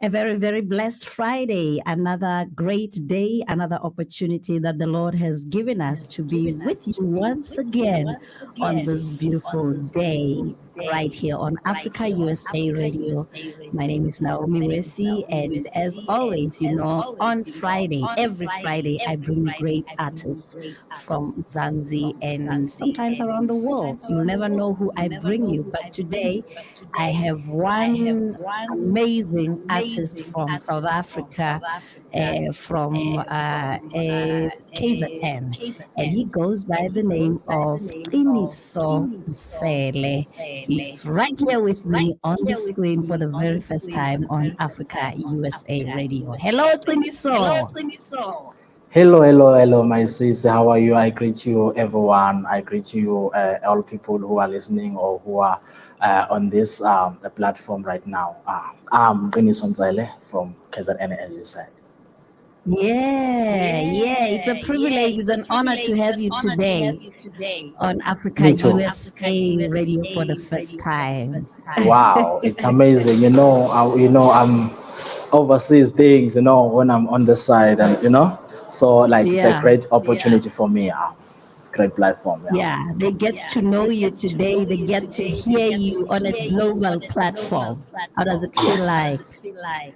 A very, very blessed Friday, another great day, another opportunity that the Lord has given us to be with you once again on this beautiful day right here on Africa USA Radio. My name is Naomi Resi, and as always, on Friday, every Friday, I bring great artists from Zanzi and sometimes around the world. You'll never know who I bring you, but today I have one amazing artist from South Africa, from KZN, and he goes by the name of Qiniso Nsele. He's right here with me on the screen for the very first time on Africa USA Radio. Hello, Qiniso. Hello, my sis. How are you? I greet you, everyone. I greet you, all people who are listening or who are on this platform right now. I'm Qiniso Nsele from KZN, as you said. Yeah, it's a privilege, it's an honor to have you today on Africa USA Radio for the first time. Wow, it's amazing. I'm overseas things. When I'm on the side, and so it's a great opportunity for me. It's a great platform. Yeah, they get to know you today. They get to hear you on a global platform. How does it feel like?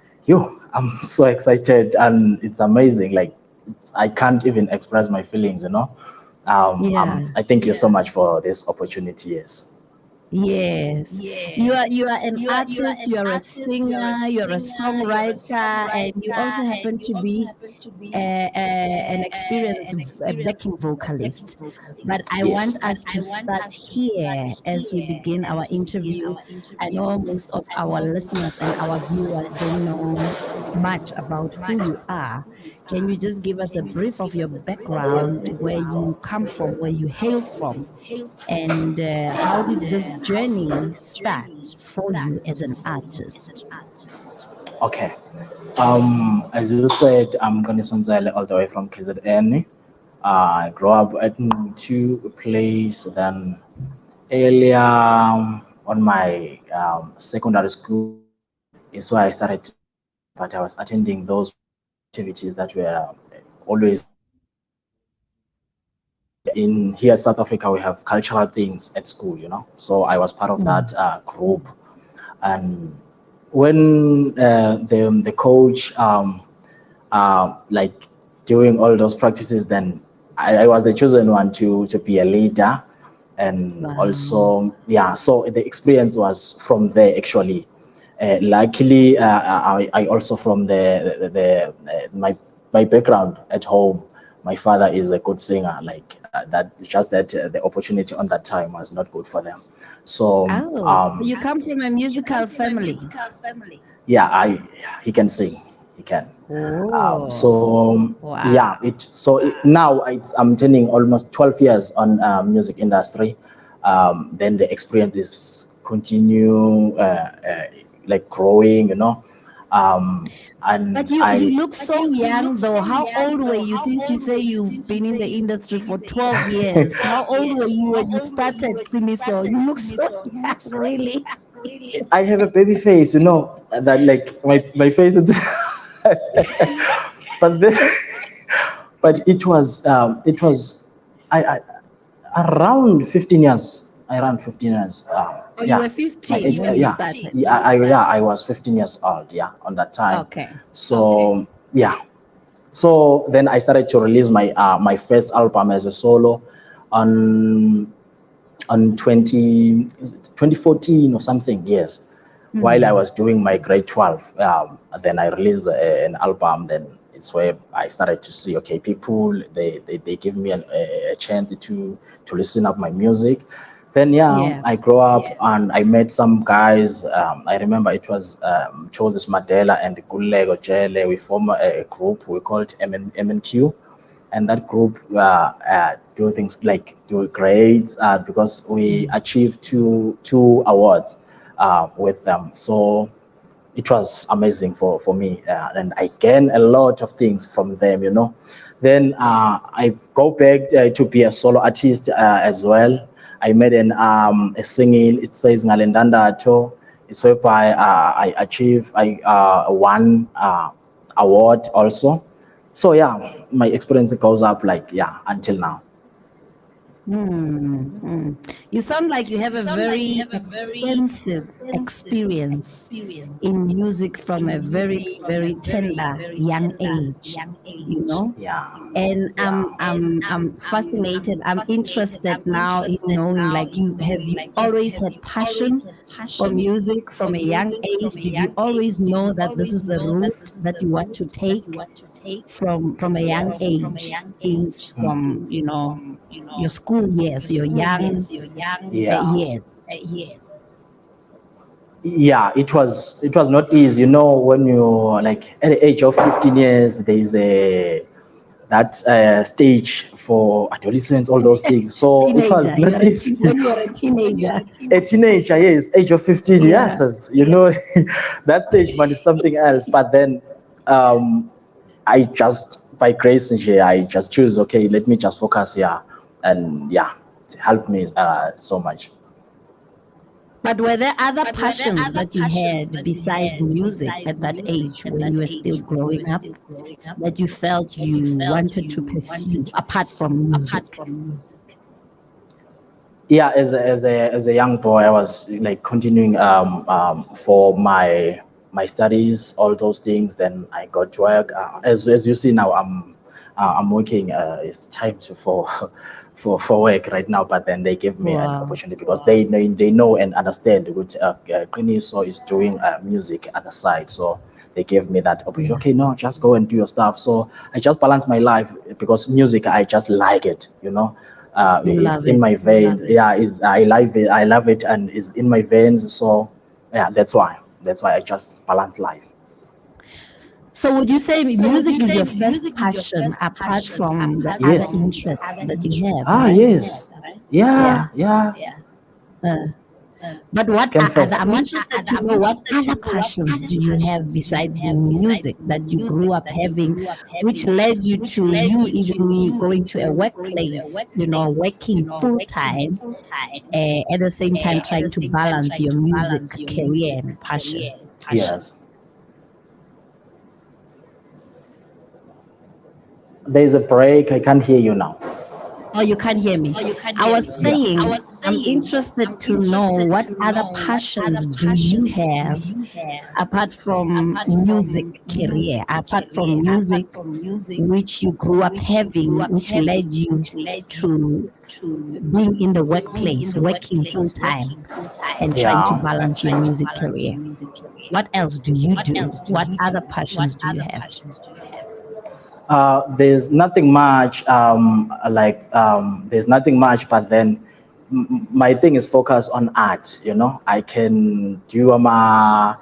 I'm so excited, and it's amazing. I can't even express my feelings. I thank you so much for this opportunity. Yes. You are an artist, you are a singer, you're a songwriter, and you also happen to be an experienced backing vocalist. But I want us to start here as we begin our interview. I know most of our listeners and our viewers don't know much about who you are. Can you just give us a brief of your background, where you come from, where you hail from, and how did this journey start for you as an artist? Okay. As you said, I'm Qiniso Nsele, all the way from KZN. I grew up at two place. Then earlier on my secondary school is where I started. But I was attending those activities that were always in here, South Africa. We have cultural things at school, So I was part of that group, and when the coach doing all those practices, then I was the chosen one to be a leader, and also so the experience was from there actually. Luckily, I also from my background at home. My father is a good singer. The opportunity on that time was not good for them. So you come from a musical family. Yeah, he can sing. He can. Wow. Now I'm turning almost 12 years on music industry. Then the experience is continue growing, But you look so young though. How old were you? Since you say you've been in the industry for 12 years, how old were you when you started, Qiniso? You look so young, really. I have a baby face, that my face is but it was I around 15 years. You were 15 when you started. I was 15 years old, on that time. Okay. So so then I started to release my first album as a solo on 2014 or something, yes. While I was doing my grade 12, then I released an album. Then it's where I started to see, okay, people they give me a chance to listen up my music. Then yeah, Yeah. I grew up and I met some guys. I remember it was Chosis Madela and Kulego Jele. We formed a group. We called MNQ, and that group do things like do grades because we Mm. achieved two awards with them. So it was amazing for me, and I gained a lot of things from them, Then I go back to be a solo artist as well. I made a singing, it says Ngalendandato. It's whereby I achieve I won award also. So yeah, my experience goes up like yeah until now. Mm, mm. You sound like you have a very extensive experience in music from a very, very tender young age, you know? Yeah, And yeah. I'm fascinated. I'm interested now in knowing, like, you always had passion for music from a young age? Did you always know that this is the route that you want to take from a young Yes. age, since Mm. from your school years, your young Yeah. years? Yeah, it was not easy, when you're like at the age of 15 years, there is a that stage for adolescence, all those things, so it was Teenager, not easy. when you're a teenager. A teenager, yes, age of 15, Yeah. yes, that stage man is something else. But then um I just, by grace and here, I just choose, okay, let me just focus here, and yeah, it helped me so much. But were there other passions that you had besides music at that age when you were still growing up that you felt you wanted to pursue apart from music? Yeah, as a young boy, I was like continuing for my studies, all those things. Then I got to work. As you see now, I'm working. It's time for for work right now. But then they gave me an Wow. opportunity because they know and understand what Qiniso is doing music at the side. So they gave me that opportunity. Yeah. Okay, no, just go and do your stuff. So I just balance my life because music, I just like it. You It's love in it. my veins. Yeah, is I love it and is in my veins. So yeah, that's why I just balance life. So would you say music is your first passion apart from the other Yes. interests that you have, Ah, right? yes. Yeah, Yeah. yeah. Uh, but what Came are other, first. I'm interested to know what other passions do you have besides music that you grew up having, which led you to you even going to a workplace, working full time, at the same time trying to balance your music career and passion. Yes. There's a break. I can't hear you now. Oh, you can't hear me. I was Yeah. saying I'm interested to know what other passions do you have apart from music career, apart from music, which you grew up having, which led you to being in the workplace, working full time and trying to Yeah. balance your music career. What else do you do? What other passions do you have? There's nothing much. There's nothing much, but then my thing is focus on art. I can do my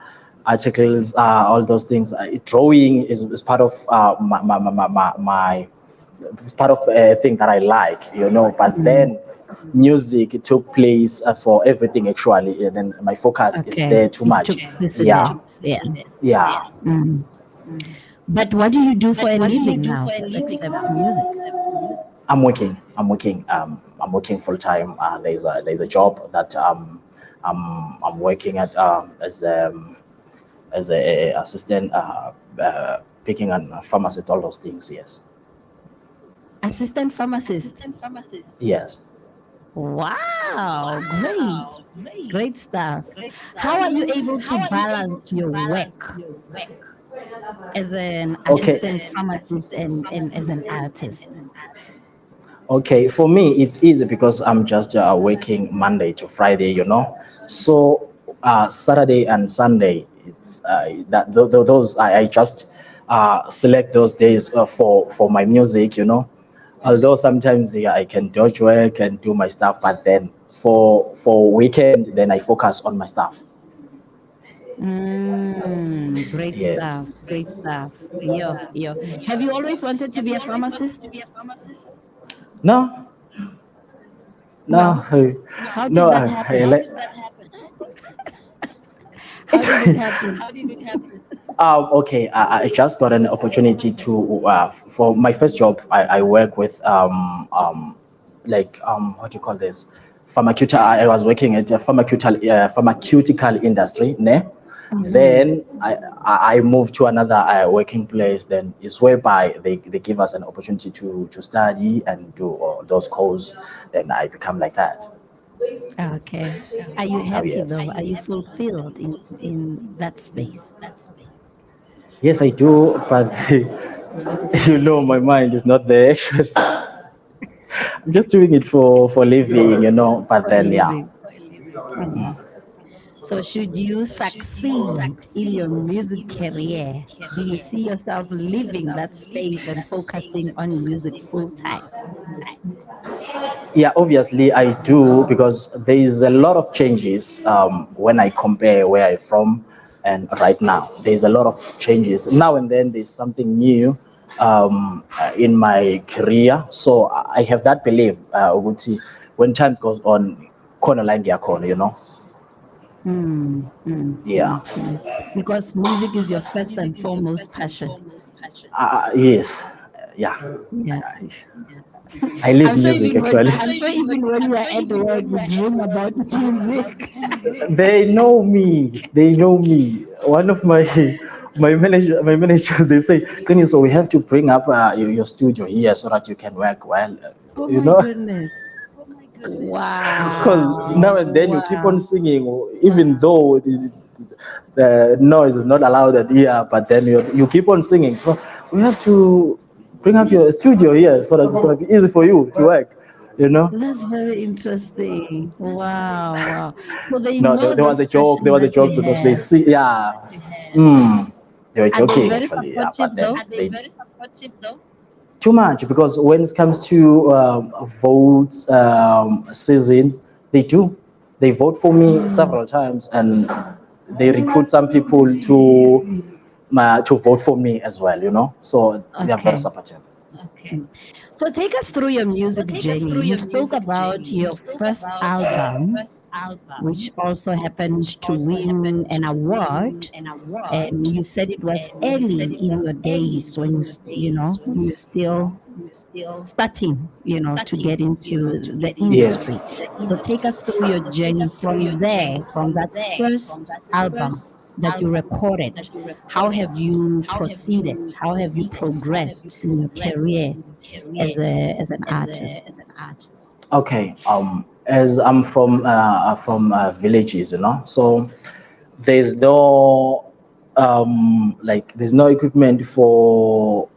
articles, all those things. Drawing is part of my it's part of a thing that I like. But Mm, then music took place for everything actually, and then my focus is okay. there too It much. took Yeah, precedence. Yeah. yeah. Mm. But what do you do for a living now except music? I'm working full time. There's a job that I'm working at as a assistant, picking and pharmacist, all those things. Yes, Assistant pharmacist. yes. Wow, great. Great stuff. How are you able to balance your work as an Okay. assistant pharmacist and as an artist? Okay, for me it's easy because I'm just working Monday to Friday, So Saturday and Sunday, it's those I just select those days for my music. Although sometimes yeah, I can dodge work and do my stuff, but then for weekend, then I focus on my stuff. Great Yes. stuff. Great stuff. Yo, yo. Have you always wanted to be a pharmacist? No, no, Well, how did no. that happen? How did it happen? Okay, I just got an opportunity to for my first job. I work with like what do you call this? Pharmaceutical. I was working at a pharmaceutical industry. Ne? Then I moved to another working place. Then it's whereby they give us an opportunity to study and do all those courses. Then I become like that. Okay. Are you So happy yes, though? Are you fulfilled in that space? yes I do, but my mind is not there. I'm just doing it for living, But For a then, yeah, living. Mm. So, should you succeed in your music career, do you see yourself leaving that space and focusing on music full time? yeah. Obviously, I do because there is a lot of changes when I compare where I'm from and right now. There's a lot of changes now and then. There's something new in my career, so I have that belief. Ukuthi, when time goes on, corner line corner, Mm, mm, Yeah. mm, mm. Because music is your first and foremost passion. Yes. Yeah. Yeah. I live music actually. I'm sure even when you are at work, you dream about music. They know me. They know me. One of my managers, they say, Qiniso, we have to bring up your studio here so that you can work well. Oh You my know, goodness. because now Wow. and then you keep on Wow. singing, even though the noise is not allowed at here, but then you keep on singing. So we have to bring up your studio here so that it's going to be easy for you to work. You know. That's very interesting. Wow. Wow. So they No, know there was this a joke. There passion was a that you joke because they have. see, yeah, mm, they were Are they joking very actually, yeah, supportive but then though? they too much because when it comes to votes season, they do. They vote for me Mm, several times, and they recruit some people to vote for me as well. So they are very okay. supportive. Mm. So take us through your music journey. You spoke about your first album, which also happened to win an award. And you said it was early in your days when when you're still starting, to get into the Yes. industry. So take us through your journey from there, from that first album that you recorded. How have you proceeded? How have you progressed in your career as an artist? Okay. As I'm from villages, so there's no there's no equipment for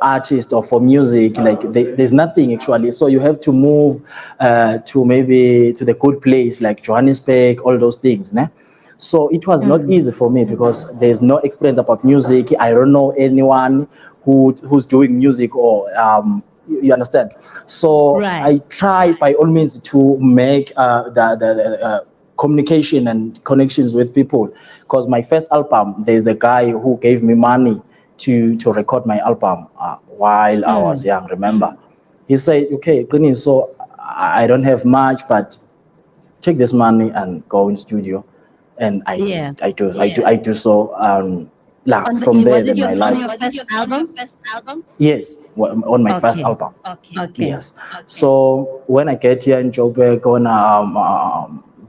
artists or for music. Like there's nothing actually, so you have to move to maybe to the good place like Johannesburg, all those things, né? So it was not Mm, easy for me because there's no experience about music. I don't know anyone who's doing music, or you understand. So right. I tried by all means to make the communication and connections with people, because my first album, there's a guy who gave me money to record my album while I was Mm, young. Remember, he said, "Okay, Qiniso, so I don't have much, but take this money and go in studio." And I did. yeah. I do so. From there, Was it then my on life. your first album? Yes, on my first Okay. album. Okay. Yes. So when I get here in Joburg,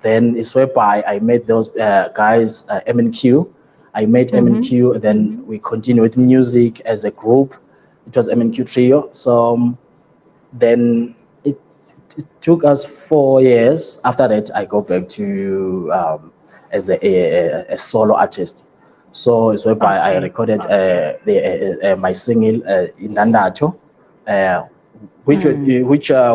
then it's whereby I met those guys, MNQ. I met Mm-hmm. MNQ, then we continued with music as a group. It was MNQ Trio. So then it took us 4 years. After that, I go back to as a solo artist. So it's whereby I Okay. recorded my single Indandacho, uh, Mm,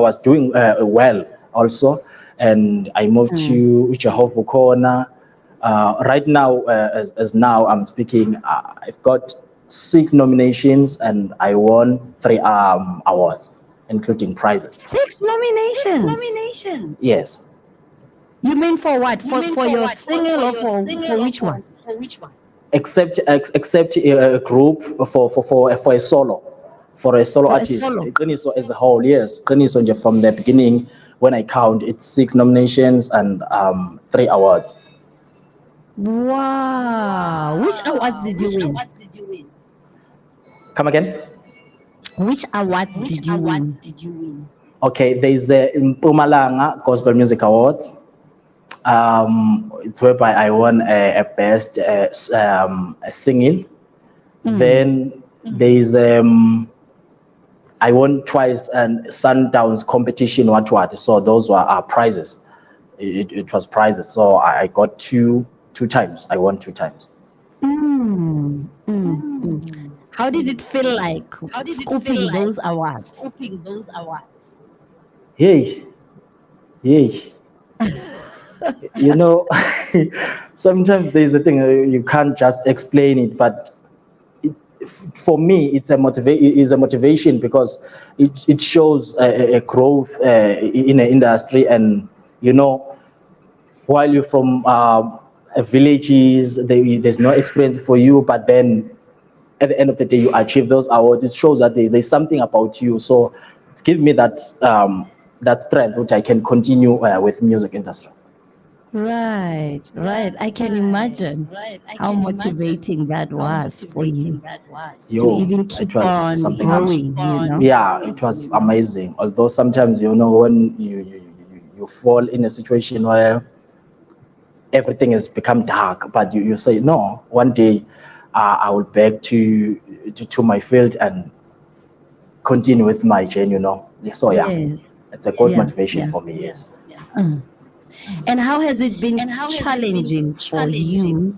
was doing well also, and I moved mm. to Jehovah Corner. Right now, as now I'm speaking, I've got 6 nominations and I won 3 awards, including prizes. 6 nominations. Yes. You mean for what? For your single or for which one? Except a group for a solo. For a solo For a artist, solo. Qiniso as a whole, yes. Qiniso nje from the beginning, when I count, it's 6 nominations and 3 awards. Wow. Which awards did you win? Come again? Which awards did you win? Okay, there's a Mpumalanga Gospel Music Awards. It's whereby I won a best singing. Then there's I won twice and Sundowns competition what. So those were prizes. It was prizes. So I got two times. I won 2 times. How did it feel like scooping those awards? Yay. You know, sometimes there's a thing you can't just explain it, but for me, it's a motivation because it shows a growth in an industry, and you know, while you're from villages, there's no experience for you, but then at the end of the day, you achieve those awards. It shows that there's something about you. So it gives me that that strength, which I can continue with music industry. Right. I can imagine how motivating that was for you to even keep on growing, you know? Yeah, it was amazing. Although sometimes, you know, when you fall in a situation where everything has become dark, but you say, no, one day I will back to my field and continue with my journey, you know. So yeah, Yes. it's a good motivation for me, yes. And how has it been challenging for you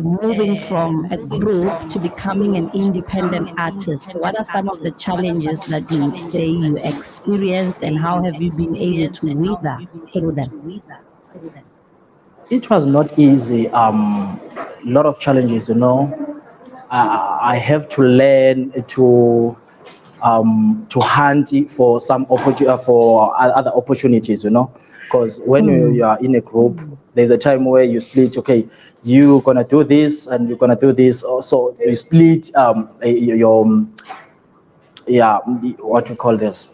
moving from a group to becoming an independent artist? What are some of the challenges that you would say you experienced, and how have you been able to weather through them? It was not easy. Lot of challenges, you know. I have to learn to hunt for for other opportunities, you know, because when you are in a group, there's a time where you split. Okay, you're gonna do this and you're gonna do this. So you split your what we call this,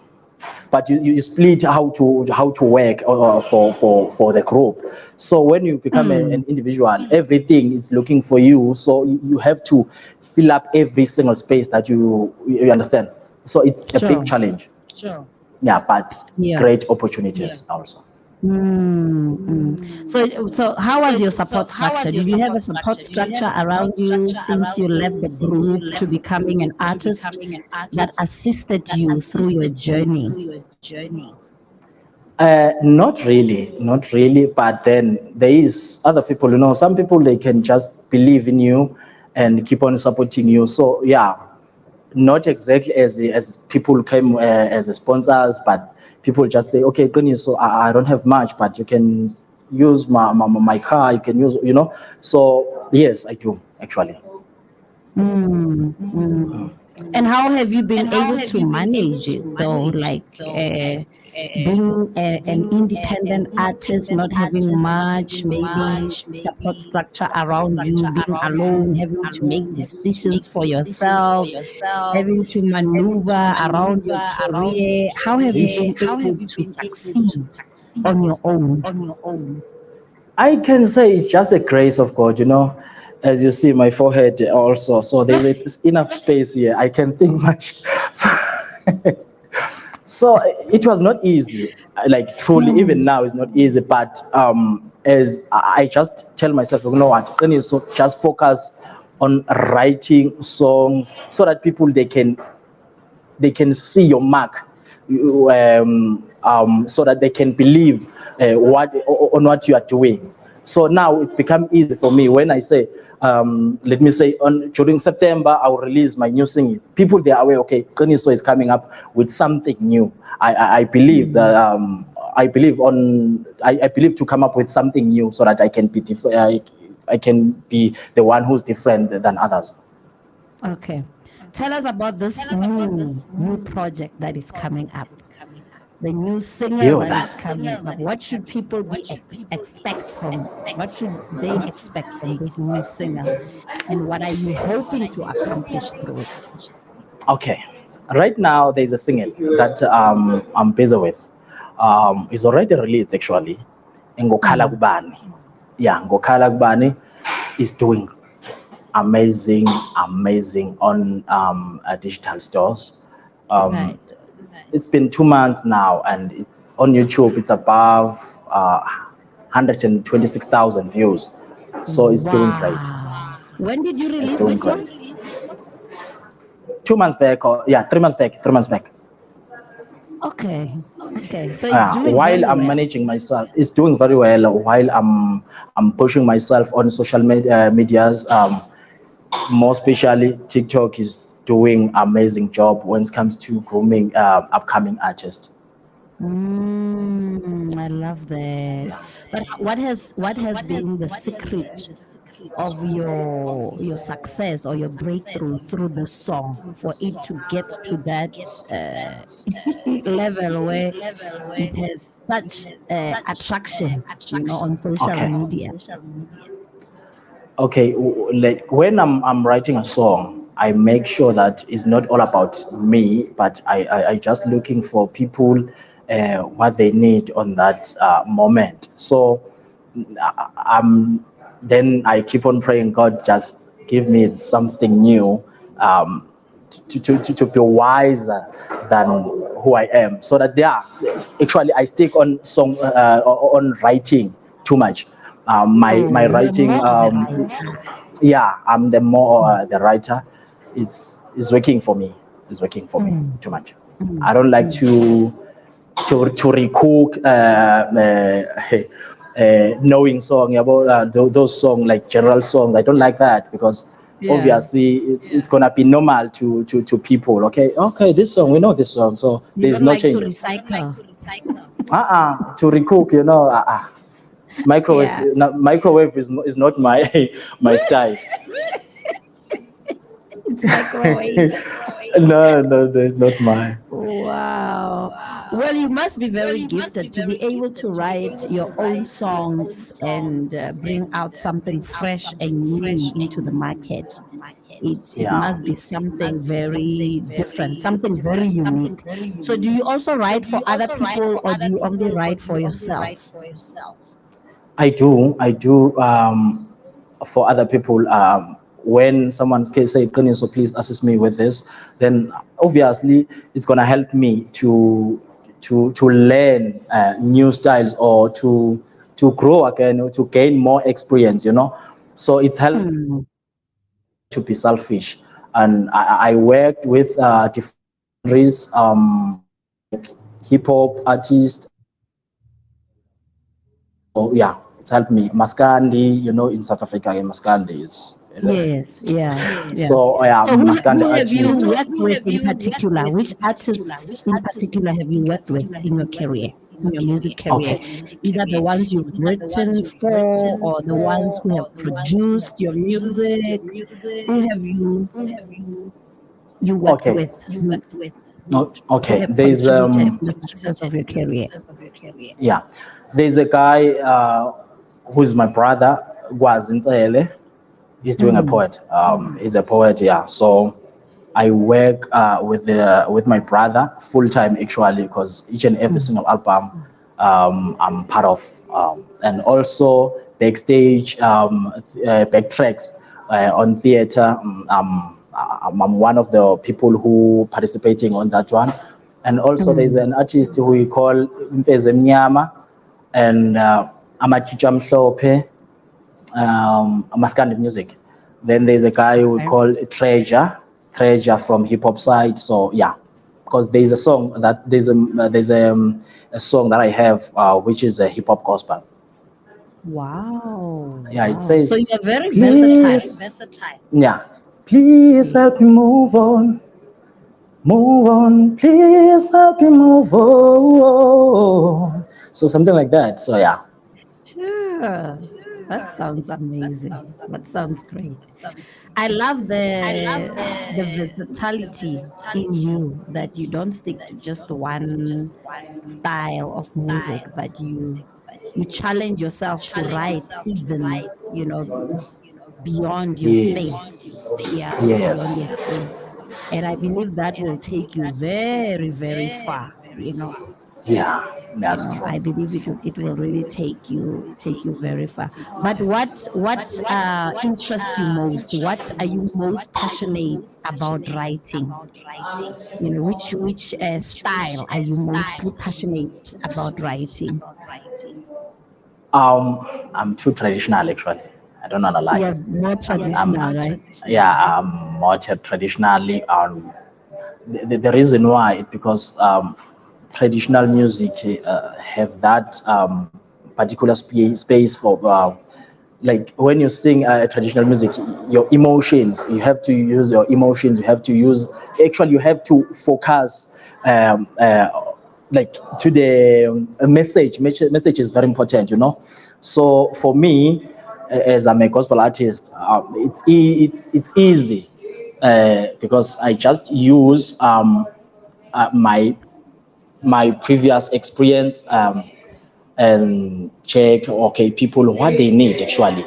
but you split how to work for the group. So when you become an individual, everything is looking for you, so you have to fill up every single space that you understand. So it's a big challenge. Yeah, but great opportunities also. So how was your support structure? Did you have a support structure around you since you left the group to becoming an artist that assisted you through your journey? Not really. But then there is other people. You know, some people they can just believe in you and keep on supporting you. So yeah, not exactly as people came as sponsors, but people just say, okay, so I don't have much, but you can use my car. You can use, you know. So yes, I do actually. And how have you been able to manage it though? Like being an independent artist, not having much, maybe support structure around you, being alone, having to make decisions for yourself, having to maneuver around your career. How have you been able to succeed on your own? I can say it's just a grace of God, you know. As you see, my forehead also, so there's enough space here. I can think much. So, so it was not easy. Like truly, even now, it's not easy. But as I just tell myself, you know what, so just focus on writing songs so that people they can see your mark, so that they can believe what you are doing. So now it's become easy for me when I say, let me say, during September I will release my new single. People they are aware. Okay, Qiniso is coming up with something new. I believe that. I believe to come up with something new so that I can be I can be the one who's different than others. Okay. Tell us about this new project that is coming up. the new singer Yo, that is that. coming up? What should people expect from? What should they expect from this new singer, and what are you hoping to accomplish through it? Okay. Right now, there's a single that I'm busy with. It's already released actually. Ngokhala Mm, Kubani. Yeah, Ngokhala Kubani is doing amazing, amazing on digital stores. Um, right. it's been 2 months now, and it's on YouTube. It's above 126,000 views. So it's doing great. Wow. When did you It's release doing this one? great. 2 months back, or yeah, 3 months back. 3 months back. Okay. Okay. So it's doing While very I'm well. managing myself, it's doing very well. While I'm pushing myself on social medias, more especially TikTok is doing amazing job when it comes to grooming upcoming artists. I love that. But what has been the secret of your success or your breakthrough through the song for it to get to that level where it has such attraction, on social Okay. media? Okay, like when I'm writing a song, I make sure that it's not all about me, but I just looking for people what they need on that moment. So I'm then I keep on praying, God, just give me something new, um, to be wiser than who I am, so that actually I stick on song on writing too much. My You're writing, more of a writer. yeah, I'm the more the writer is working for me. Is working for me Mm, too much. mm, I don't like mm. to recook knowing song about those songs like general songs. I don't like that because Yeah. obviously it's gonna be normal to people. Okay, this song, we know this song, so You there's don't no like to changes. recycle. To recook, microwave Yeah. microwave is not my my style. It's microwave. No, that's not my. Wow. Well, you must be very gifted to be able to write your own songs and bring out something fresh and new into the market. It Yeah. must be something very different, something very unique. So, do you also write for other people or do you only write for yourself? I do for other people. When someone can say, "Qiniso, please assist me with this," then obviously it's gonna help me to learn new styles, or to grow again, or to gain more experience. So it's helped Hmm. to be selfish, and I worked with different genres, like hip hop artists. So yeah, it's helped me. Maskandi, in South Africa, Maskandi is. Yes, yeah, yeah. So yeah, So Maskandi who have you artist. worked with in particular? Which artists in particular have you worked with in your career, in your music career? Okay, Either the ones you've written for or the ones who have produced your music. Who have you worked okay, with who okay. have contributed to the success of your career? Yeah, there's a guy who's my brother, was Nsele. He's doing a Mm, poet. He's a poet, yeah. So I work with my brother full time actually, because each and every mm, single album I'm part of, and also backstage, backtracks on theater. I'm one of the people who participating on that one, and also there's mm. an artist who we call Mfeze Mnyama, and Amachicha Mhlophe, Maskandi music. Then there's a guy we Okay. call Treasure from hip hop side. So yeah, because there's a song that a song that I have, which is a hip hop gospel. Wow, Yeah, it wow. So says, you're very versatile. please, yeah, please help me move on, please help me move on. So something like that. So yeah. Sure. That sounds amazing. That sounds great. I love the versatility in you, that you don't stick to just one style of music, but you challenge yourself to write even, beyond your space. Yes. Yeah, beyond your Yes. space. And I believe that will take you very, very far. Yeah, that's true. I believe it will really take you very far. But what interests you most? What are you most passionate about writing? Which style are you mostly passionate about writing? I'm too traditional actually. I don't wanna lie. You're more I'm traditional, right? yeah, I'm more traditionally. The reason why is because traditional music have that particular space for like when you sing traditional music, your emotions, you have to use your emotions, you have to use, actually you have to focus um, uh, like to the message is very important, so for me, as I'm a gospel artist, it's easy because I just use my previous experience, and check, okay, people what they need actually,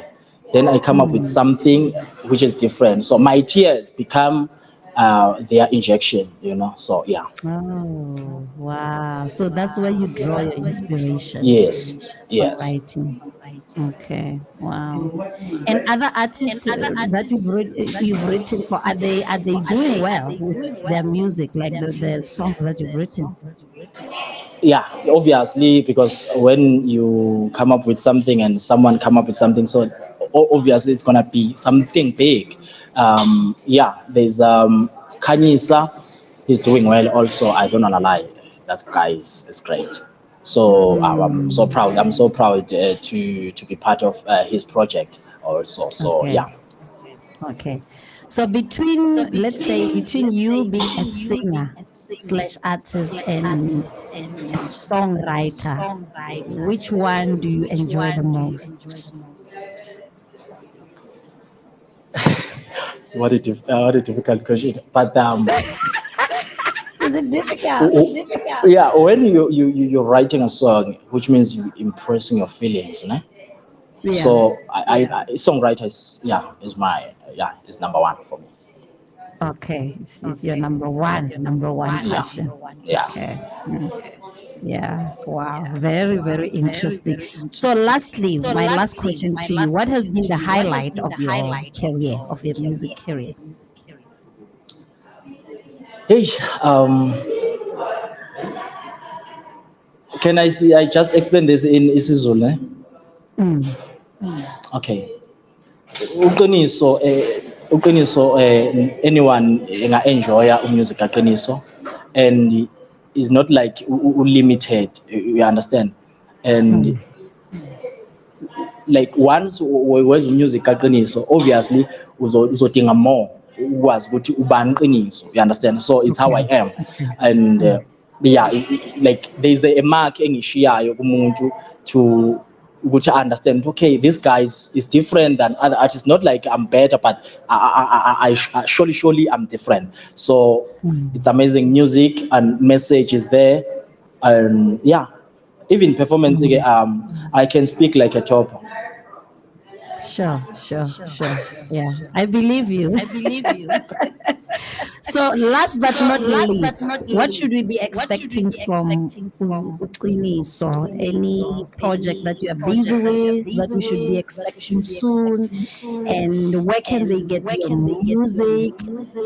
then I come up with Mm. something which is different, so my tears become their injection, so yeah. Oh, wow. So that's where you draw your inspiration Yes, on yes. writing. Okay. Wow. And other artists that you've written for, are they doing well with their music, like the songs that you've written? Yeah, obviously, because when you come up with something and someone come up with something, so obviously it's gonna be something big. Yeah, there's Kanyisa, he's doing well also, I don't wanna lie, that guy is great. So I'm so Mm. proud, to be part of his project also, so Okay. yeah. Okay. So let's say, between you being a singer slash artist and a songwriter, which one do you enjoy the most? What a difficult question, but Is it difficult? yeah, when you're writing a song, which means you impressing your feelings, né? Yeah. So songwriter is, yeah, is number one for me. Okay. It's your number one Yeah, passion. yeah. Okay. Mm. Yeah. Wow. Very, very interesting. So, lastly, my last question to you: what has been the highlight of your career, of your music career? Hey, um, can I see? I just explained this in isiZulu, né? Mm. Okay. Uqiniso, anyone enga-enjoya umusic kaQiniso, and is not like limited, you understand, and Mm. like once wenza umusic kaQiniso, obviously uzodinga more ukwazi ukuthi ubani Qiniso, you understand, so it's how I Okay. am. Okay. And Mm. yeah, like there's a mark engishiyayo kumuntu to ukuthi understand, okay, this guy is different than other artists, not like I'm better, but surely I'm different, so it's Mm. amazing music and message is there, and yeah, even performance, Mm. I can speak like a top. Sure, sure, sure. Yeah, I believe you. So, last but not least, what should we be expecting from Qiniso? Any project that you are busy with that we should be expecting soon? And where can they get your music?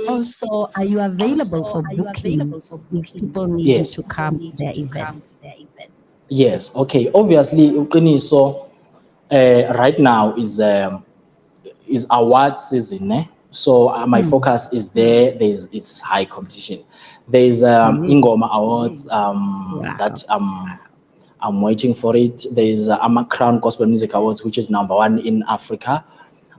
Also, are you available for bookings if people need you Yes. to come to their events? Yes. Okay. Obviously, Qiniso right now is award season. So my Mm. focus is there. There's it's high competition. There's Yeah. Ingoma Awards Wow. that I'm waiting for it. There's a Crown Gospel Music Awards, which is number one in Africa.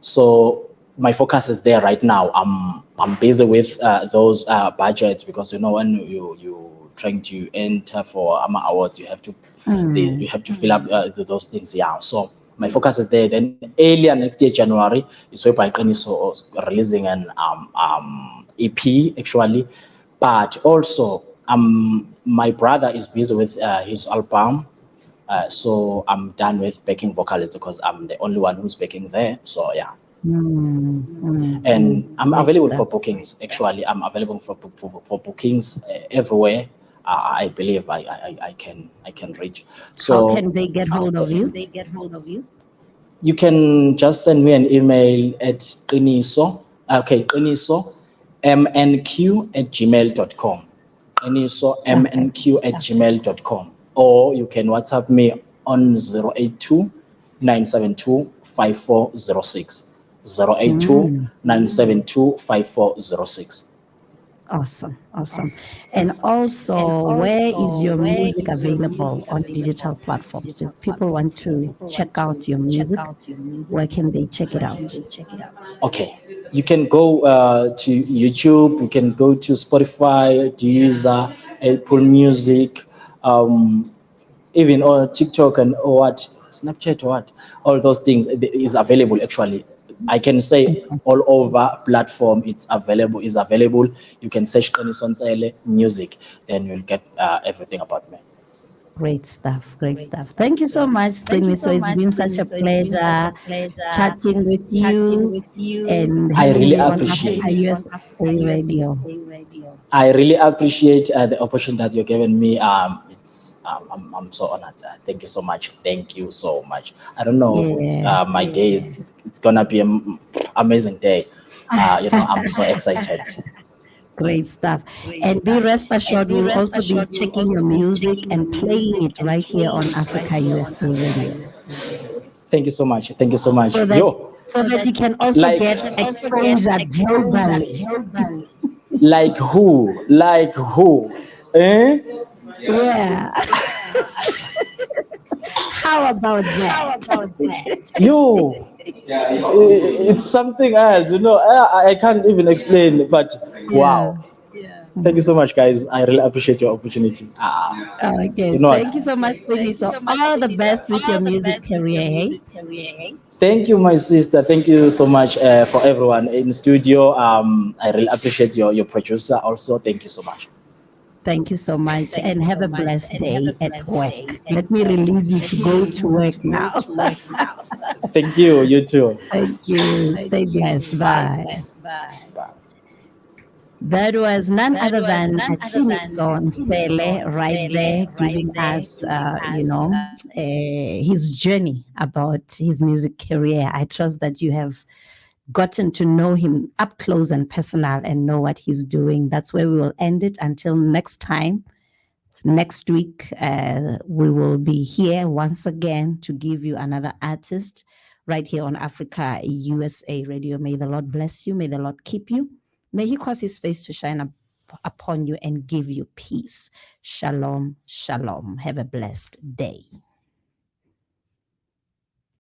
So my focus is there right now. I'm busy with those budgets, because when you trying to enter for AMA awards, you have to Mm. fill up those things. Yeah. So My focus is there. Then earlier next year, January, is where by Qiniso releasing an EP actually, but also my brother is busy with his album. So I'm done with backing vocalist because I'm the only one who's backing there. So yeah. And I'm Great available for stuff. bookings. Actually, I'm available for bookings everywhere. I believe I can reach. How So can they get hold of you? you can just send me an email at Qiniso. Okay, Qiniso mnq@gmail.com. Qiniso Okay. mnq@gmail.com. Or you can WhatsApp me on 082 972 5406. 082 Mm. 972 5406. Awesome. Awesome. And also, where is your music available on digital platforms? If people want to check out your music, where can they check it out? Okay, you can go to YouTube, you can go to Spotify, Deezer, Apple Music, um, even on TikTok and or what, Snapchat or what, all those things is available actually. I can say all over platform it's available. Is available. You can search Qiniso Nsele music, then you'll get everything about me. Great stuff. Great stuff. Thank you so much, Qiniso. It's been such a pleasure chatting with you and I having really you on appreciate. Africa USA Radio. I really appreciate the opportunity that you're giving me. I'm so honored. Thank you so much. Thank you so much. I don't know. Yeah. My day is it's gonna be an amazing day. I'm so excited. Great stuff. And be rest assured, we'll also be checking your music and playing it right here on Africa USA Radio. Thank you so much. Thank you so much. So that Yo, so that you can also like get exposure globally. like who? Like who? Eh? Yeah. How about that? Yo, it's something else. I can't even explain. But Yeah. wow. Thank you so much, guys. I really appreciate your opportunity. Okay. You know what? Thank you so much, Tony. So all the best with your music career. Hey? Thank you, my sister. Thank you so much for everyone in studio. I really appreciate your producer also. Thank you so much. Thank you so much and have a blessed day at work. Let me release you to go to work now. Thank you. You too. Thank you. Stay blessed. Bye. Bye. That was none other than Qiniso Nsele right there giving us, his journey about his music career. I trust that you have gotten to know him up close and personal and know what he's doing. That's where we will end it until next time. Next week, we will be here once again to give you another artist right here on Africa USA Radio. May the Lord bless you. May the Lord keep you. May he cause his face to shine upon you and give you peace. Shalom, shalom. Have a blessed day.